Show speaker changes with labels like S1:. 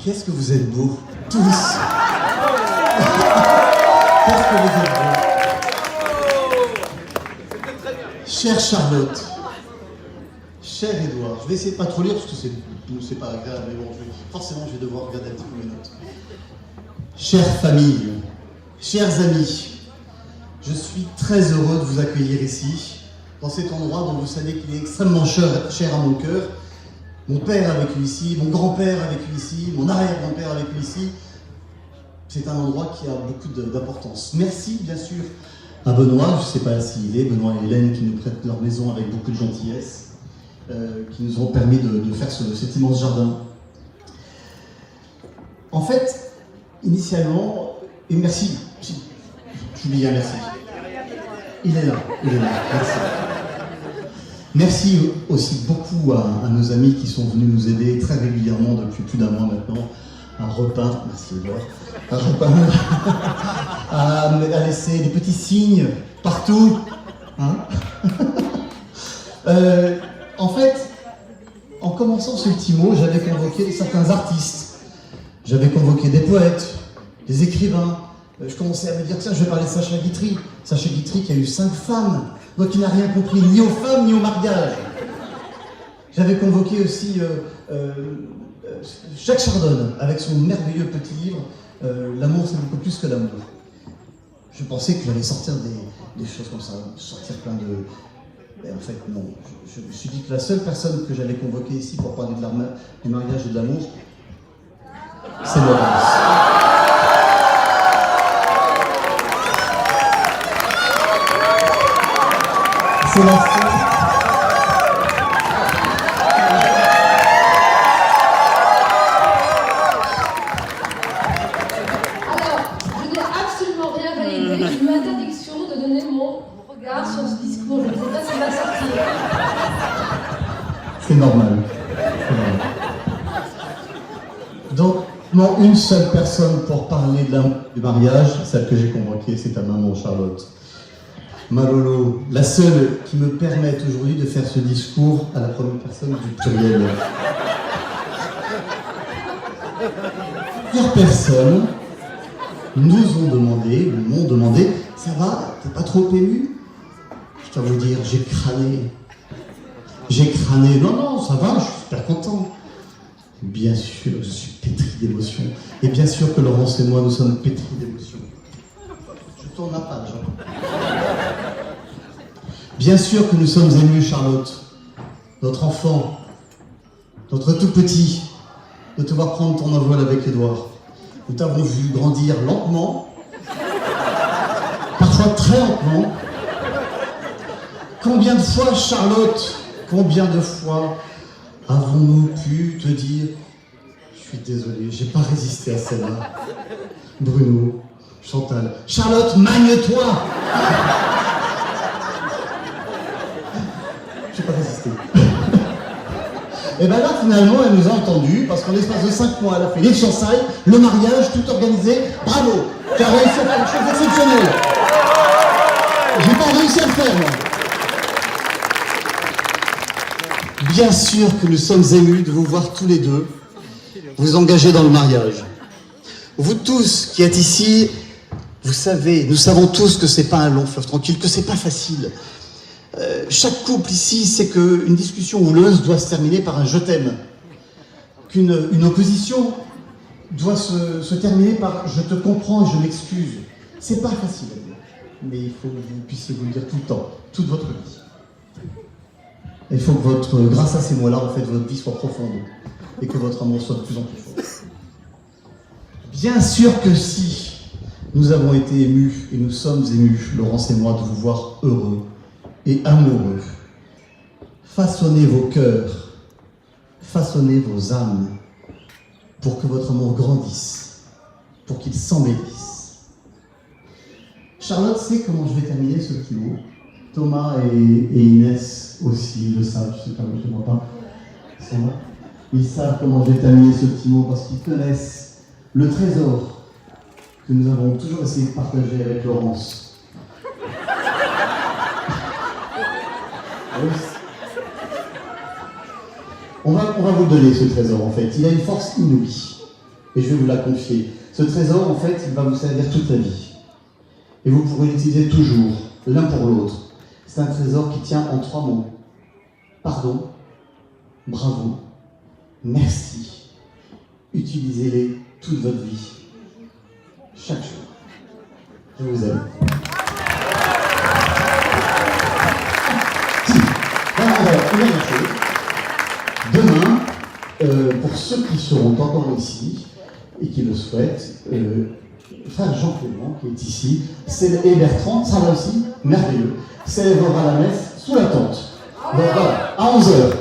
S1: Qu'est-ce que vous êtes beaux, tous. Qu'est-ce que vous êtes beaux. Chère Charlotte, cher Édouard, je vais essayer de pas trop lire parce que c'est pas agréable, mais bon, forcément je vais devoir regarder un petit peu mes notes. Chère famille, chers amis, je suis très heureux de vous accueillir ici, dans cet endroit dont vous savez qu'il est extrêmement cher à mon cœur. Mon père a vécu ici, mon grand-père a vécu ici, mon arrière-grand-père a vécu ici. C'est un endroit qui a beaucoup d'importance. Merci bien sûr à Benoît, je ne sais pas s'il est, Benoît et Hélène qui nous prêtent leur maison avec beaucoup de gentillesse, qui nous ont permis de faire cet immense jardin. En fait, initialement, et merci, j'oublie un merci. Il est là, merci. Merci aussi beaucoup à nos amis qui sont venus nous aider très régulièrement depuis plus d'un mois maintenant à repeindre, merci Edouard, à repeindre, à laisser des petits signes partout. Hein. En fait, en commençant ce petit mot, j'avais convoqué certains artistes, j'avais convoqué des poètes, des écrivains. Je commençais à me dire, tiens, je vais parler de Sacha Guitry. Sacha Guitry qui a eu 5 femmes, donc il n'a rien compris, ni aux femmes, ni au mariage. J'avais convoqué aussi Jacques Chardon, avec son merveilleux petit livre, L'amour c'est beaucoup plus que l'amour. Je pensais que j'allais sortir des choses comme ça, sortir plein de... Mais en fait, non. Je me suis dit que la seule personne que j'allais convoquer ici pour parler du mariage et de l'amour, c'est Laurence. C'est la seule.
S2: Alors, je n'ai absolument rien validé. J'ai eu interdiction de donner mon regard sur ce discours. Je ne sais pas s'il va sortir.
S1: C'est normal. Donc, non, une seule personne pour parler du mariage, celle que j'ai convoquée, c'est ta maman Charlotte. Malolo, la seule qui me permette aujourd'hui de faire ce discours à la première personne du pluriel. Plusieurs personnes nous ont demandé, ou m'ont demandé, ça va, t'es pas trop ému? Je dois vous dire, j'ai crâné. Non, ça va, je suis super content. Bien sûr, je suis pétri d'émotions. Et bien sûr que Laurence et moi, nous sommes pétris d'émotions. Je tourne la page. Bien sûr que nous sommes émus, Charlotte. Notre enfant, notre tout petit, de te voir prendre ton envol avec Édouard. Nous t'avons vu grandir lentement, parfois très lentement. Combien de fois, Charlotte, combien de fois avons-nous pu te dire « Je suis désolé, j'ai pas résisté à celle-là. » Bruno, Chantal, « Charlotte, magne-toi !» J'ai pas résisté. Et bien là, finalement, elle nous a entendus, parce qu'en l'espace de 5 mois, elle a fait les fiançailles, le mariage, tout organisé. Bravo! Tu as réussi à faire une chose exceptionnelle. J'ai pas réussi à le faire, moi. Bien sûr que nous sommes émus de vous voir tous les deux vous engager dans le mariage. Vous tous qui êtes ici, vous savez, nous savons tous que c'est pas un long fleuve tranquille, que c'est pas facile. Chaque couple ici sait qu'une discussion houleuse doit se terminer par un « je t'aime », qu'une opposition doit se terminer par « je te comprends et je m'excuse ». C'est pas facile à dire, mais il faut que vous puissiez vous le dire tout le temps, toute votre vie. Il faut que grâce à ces mots-là, en fait, votre vie soit profonde et que votre amour soit de plus en plus fort. Bien sûr que si nous avons été émus, et nous sommes émus, Laurence et moi, de vous voir heureux et amoureux, façonnez vos cœurs, façonnez vos âmes pour que votre amour grandisse, pour qu'il s'embellisse. Charlotte sait comment je vais terminer ce petit mot. Thomas et Inès aussi le savent, je ne sais pas, je ne vois pas. Ils savent comment je vais terminer ce petit mot parce qu'ils connaissent le trésor que nous avons toujours essayé de partager avec Laurence. On va vous donner ce trésor en fait. Il a une force inouïe. et je vais vous la confier. Ce trésor, en fait, il va vous servir toute la vie. Et vous pourrez l'utiliser toujours, l'un pour l'autre. C'est un trésor qui tient en 3 mots. Pardon, bravo, merci. Utilisez-les toute votre vie, chaque jour. Je vous aime. Si, voilà, une dernière chose. Demain, pour ceux qui seront encore ici et qui le souhaitent, frère Jean-Clément, qui est ici, et Bertrand, ça va aussi, merveilleux, célébrera la messe sous la tente. Donc voilà, à 11h.